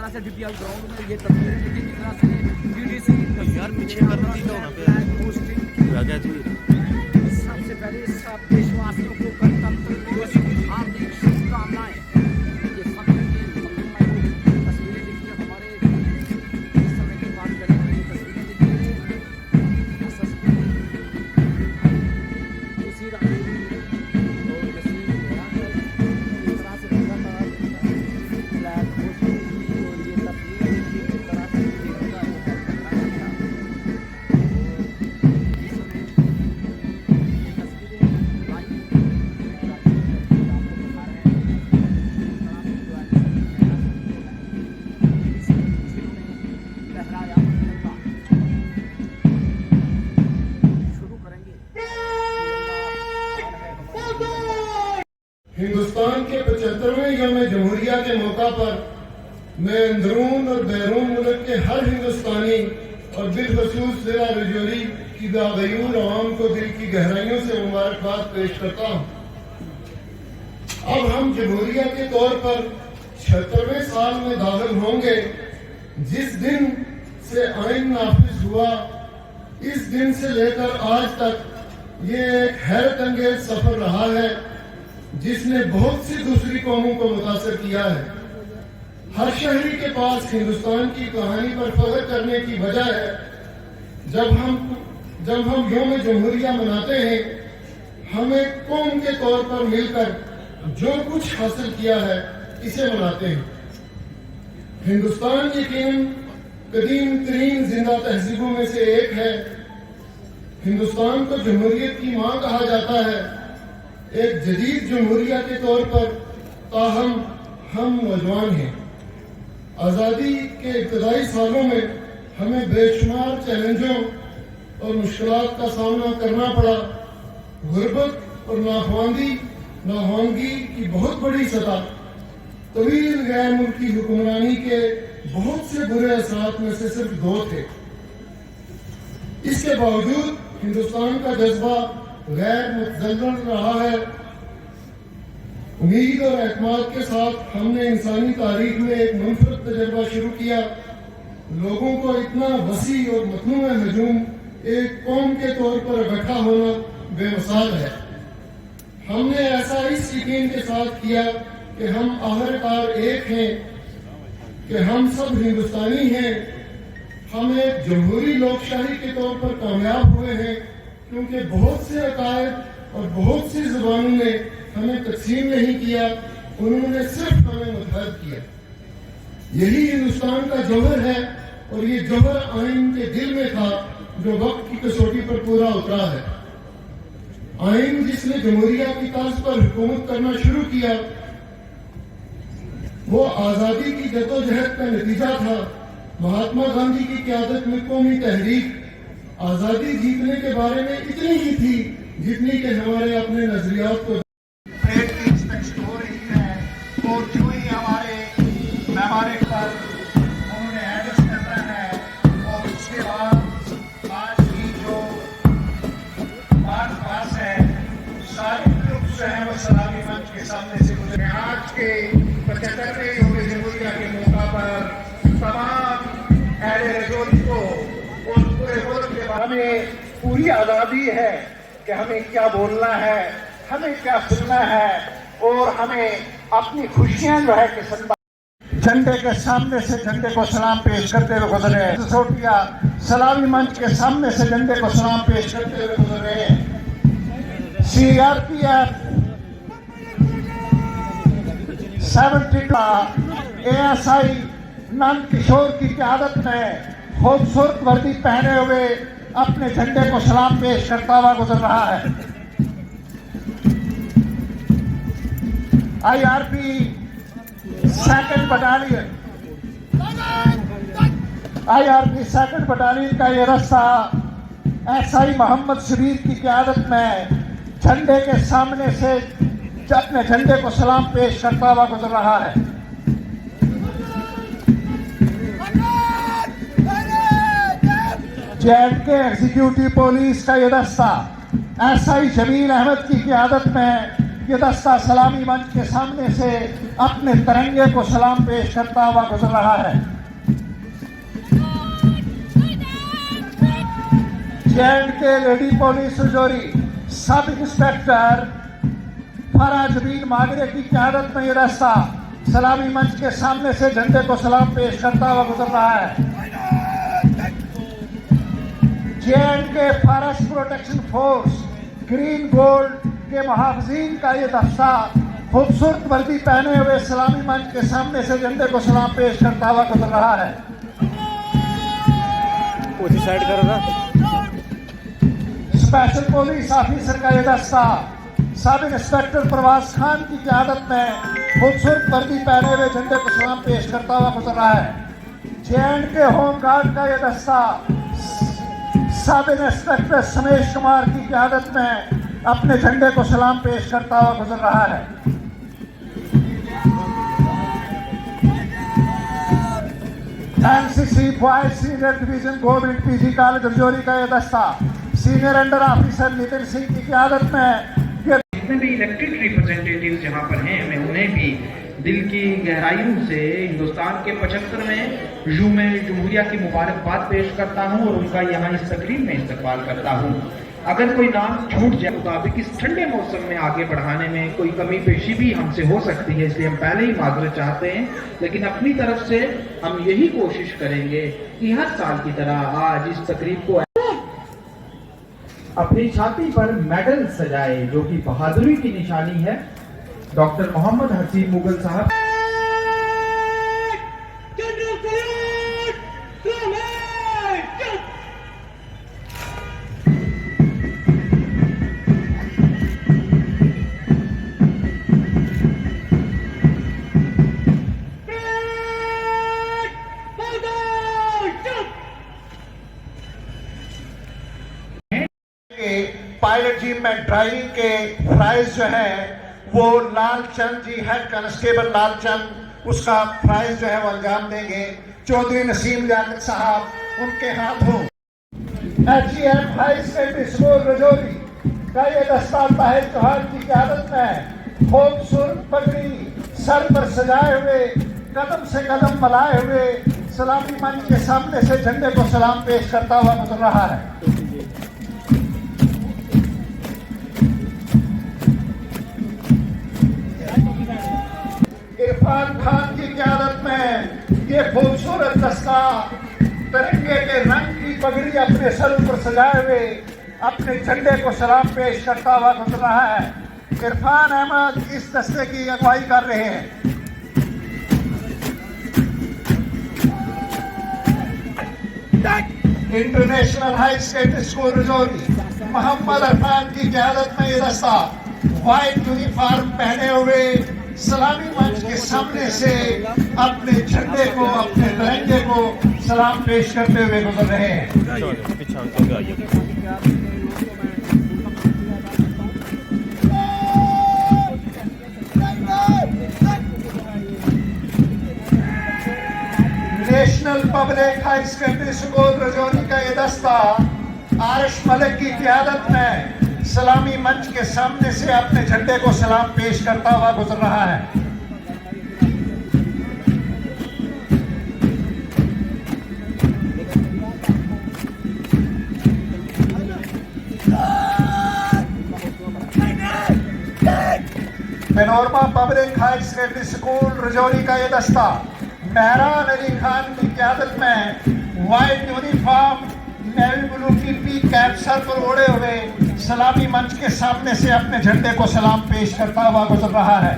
तरह से DPI ground में ये तस्वीरें देखिए किस तरह से बीडीसी यार पीछे करना थी तो राजा जी सबसे पहले सब देशवासियों को गणतंत्र दिवस की हार्दिक शुभकामनाएं। ये सभी की तस्वीरें देखिए हमारे इस समय की बात करें तो ये तस्वीरें देखिए एसएसपी उसी राजनीति और नसीब इस तरह से लगातार ब्लैक घोषित की और ये तस्वीरें देखिए किस तरह से तिरंगा दिखाया गया। हिंदुस्तान के 75वें यौम जमहूरिया के मौका पर मैं अंदरून और बैरून मुल्क के हर हिंदुस्तानी और बिलखसूस जिला रजौरी की बागयूर आवाम को दिल की गहराइयों से मुबारकबाद पेश करता हूँ। अब हम जमहूरिया के तौर पर 76वें साल में दाखिल होंगे। जिस दिन से आइन नाफिज हुआ, इस दिन से लेकर आज तक ये एक हैरत अंगेज सफर रहा है जिसने बहुत सी दूसरी कौमों को मुतासर किया है। हर शहरी के पास हिंदुस्तान की कहानी पर फख्र करने की वजह है। जब हम यौम जमहूरिया मनाते हैं, हम एक कौम के तौर पर मिलकर जो कुछ हासिल किया है इसे मनाते हैं। हिंदुस्तान यकीनन कदीम तरीन जिंदा तहजीबों में से एक है। हिंदुस्तान को जमहूरियत की मां कहा जाता है। एक जदीद जमहूरिया के तौर पर ताहम हम नौजवान हैं। आज़ादी के इब्तदाई सालों में हमें बेशुमार चैलेंजों और मुश्किलात का सामना करना पड़ा। गुर्बत और नाखवानगी की बहुत बड़ी सतह, तवील गैर मुल्की हुक्मरानी के बहुत से बुरे असरात में से सिर्फ 2 थे। इसके बावजूद हिंदुस्तान का जज्बा गैर मुतज़ल्ज़ल रहा है। उम्मीद और एतमाद के साथ हमने इंसानी तारीख में एक मुनफरद तजर्बा शुरू किया। लोगों को इतना वसी और मतनूअ हजूम एक कौम के तौर पर इकट्ठा होना बेमिसाल है। हमने ऐसा इस यकीन के साथ किया कि हम आखिरकार एक हैं, कि हम सब हिंदुस्तानी हैं। हम एक जमहूरी लोकशाही के तौर पर कामयाब हुए हैं क्योंकि बहुत से अकायद और बहुत सी जुबानों ने हमें तकसीम नहीं किया, उन्होंने सिर्फ हमें मुत्तहद किया। यही हिंदुस्तान का जौहर है और ये जौहर आइन के दिल में था जो वक्त की कसौटी पर पूरा उतरा है। आइन जिसने जमहूरिया की तर्ज पर हुकूमत करना शुरू किया, वो आजादी की जद्दोजहद का नतीजा था। महात्मा गांधी की क़यादत में कौमी तहरीक आजादी जीतने के बारे में इतनी ही थी जितनी कि हमारे अपने नजरियात को परेड की इंस्पेक्शन हो रही है और जो ही हमारे मेहमान पर उन्होंने एड्रेस करना है और उसके बाद आज की जो बात पास है सारे ग्रुप जो है वो सलामी मंच के सामने से गुजरे। आज के 75वें यौम जमहूरिया के मौका पर तमाम अहले रजौरी को और पूरे मुल्क के हमें पूरी आज़ादी है कि हमें क्या बोलना है, हमें क्या सुनना है और हमें अपनी खुशियां जो है कि झंडे के सामने से झंडे को सलाम पेश करते हुए गुजरे। सोटिया सलामी मंच के सामने से झंडे को सलाम पेश करते हुए गुजरे। CRPF 72 ASI नंद किशोर की क़यादत में खूबसूरत वर्दी पहने हुए अपने झंडे को सलाम पेश करता हुआ गुजर रहा है। IRP 2nd बटालियन का ये रास्ता SI मोहम्मद शरीफ की क़यादत में झंडे के सामने से अपने झंडे को सलाम पेश करता हुआ गुजर रहा है। JNK एग्जीक्यूटिव पुलिस का ये दस्ता SI जमील अहमद की क़यादत में ये दस्ता सलामी मंच के सामने से अपने तिरंगे को सलाम पेश करता हुआ गुजर रहा है। J&K lady police Rajouri sub inspector Farazuddin Magrey की क़यादत में ये दस्ता सलामी मंच के सामने से झंडे को सलाम पेश करता हुआ गुजर रहा है। J&K forest protection force green gold के मुहाफिजीन का ये दस्ता खूबसूरत वर्दी पहने हुए सलामी मंच के सामने से झंडे को सलाम पेश करता हुआ गुजर रहा है। उसी साइड करो ना। स्पेशल पुलिस ऑफिसर का ये दस्ता सब इंस्पेक्टर प्रवास खान की क़यादत में खूबसूरत वर्दी पहने हुए झंडे को सलाम पेश करता हुआ गुजर रहा है। J&K होम गार्ड का ये दस्ता सब इंस्पेक्टर समेश कुमार की क़यादत में अपने झंडे को सलाम पेश करता हुआ गुजर रहा है। NCC boys senior division government PG college Rajouri का ये दस्ता senior under officer Nitin Singh की क़यादत में जितने भी इलेक्टेड रिप्रेजेंटेटिव यहाँ पर हैं, मैं उन्हें भी दिल की गहराइयों से हिंदुस्तान के 75वें जमहूरिया की मुबारकबाद पेश करता हूँ और उनका यहाँ इस तकरीब में इस्तकबाल करता हूँ। अगर कोई नाम छूट जाए मुताबिक इस ठंडे मौसम में आगे बढ़ाने में कोई कमी पेशी भी हमसे हो सकती है, इसलिए हम पहले ही माजरत चाहते हैं, लेकिन अपनी तरफ से हम यही कोशिश करेंगे कि हर साल की तरह आज इस तकरीब को अपनी छाती पर मेडल सजाए जो कि बहादुरी की निशानी है। डॉक्टर मोहम्मद हसीन मुगल साहब पायलट जी में ड्राइविंग के प्राइज जो है वो लालचंद जी हेड कांस्टेबल लालचंद उसका प्राइज जो है वो अंजाम देंगे। चौधरी नसीम लियाकत साहब उनके हाथों HEM high secondary school Rajouri का ये दस्ता ताहिर चौहान की क़यादत में खूबसूरत पगड़ी सर पर सजाए हुए कदम से कदम मिलाए हुए सलामी मंच के सामने से झंडे को सलाम पेश करता हुआ गुजर रहा है। इरफान खान की क़यादत में ये खूबसूरत दस्ता तिरंगे के रंग की पगड़ी अपने सर पर सजाए हुए अपने झंडे को सलाम पेश करता हुआ गुजर रहा है। इरफान अहमद इस दस्ते की अगुवाई कर रहे हैं। International high secondary school Rajouri Mohammad Irfan की क़यादत में ये दस्ता व्हाइट यूनिफॉर्म पहने हुए सलामी मंच के सामने से अपने झंडे को अपने तिरंगे को सलाम पेश करते हुए गुजर रहे हैं। National public high secondary school Rajouri का ये दस्ता आरिश मलिक की क़यादत में सलामी मंच के सामने से अपने झंडे को सलाम पेश करता हुआ गुजर रहा है। Panorama public high secondary school Rajouri का ये दस्ता मेहरान अली खान की क़यादत में व्हाइट यूनिफॉर्म नेवी ब्लू की पी कैप सर पर ओढ़े हुए सलामी मंच के सामने से अपने झंडे को सलाम पेश करता हुआ गुजर रहा है।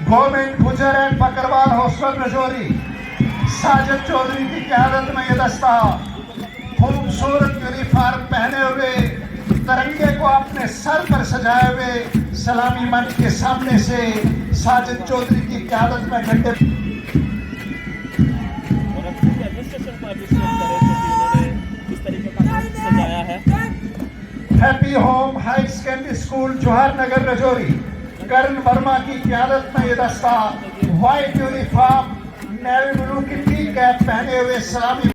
गवर्नमेंट गुजर एंड बकरवाल हॉस्टल रजौरी साजिद चौधरी की क़यादत में ये दस्ता खूबसूरत यूनिफॉर्म पहने हुए तिरंगे को अपने सर पर सजाए हुए सलामी मंच के सामने से साजिद चौधरी की क़यादत में झंडे happy home high secondary school Jawahar Nagar Rajouri Karan Varma की क़यादत में ये दस्ता व्हाइट यूनिफॉर्म नेवी ब्लू की टी कैप पहने हुए सलामी